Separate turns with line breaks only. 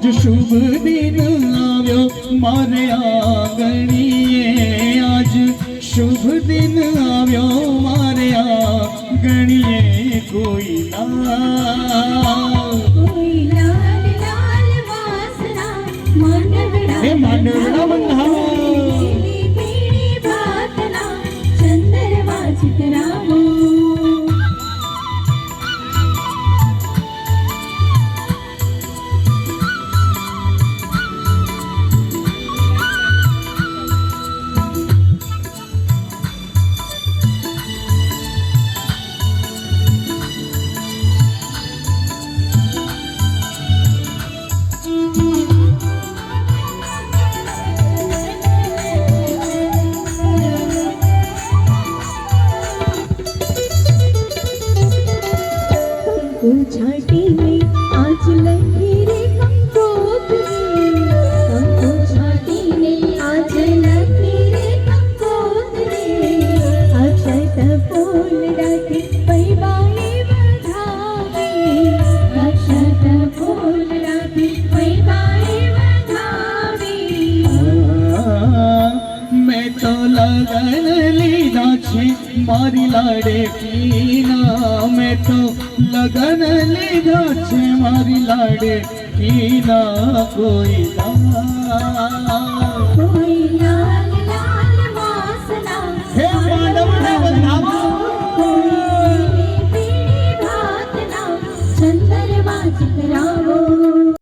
आज शुभ दिन આવ્યો મારે આંગણીએ आज शुभ दिन આવ્યો મારે આંગણીએ કોઈ લાલ લાલ વાસના માંડવડા બંધાવો પીળી ભાતના ચંદરવા ચિતરાવો छाटी में आज लगी रे कंकोतरी कंको छाटी में आज लगी रे कंकोतरी अक्षत फूल डाली पैबाए बधावे अक्षत फूल डाली पैबाए बधावे मैं तो लगन लीधा छे मारी लाडे कीना मैं तो लगन लीधा छे मारी लाडे कीना कोई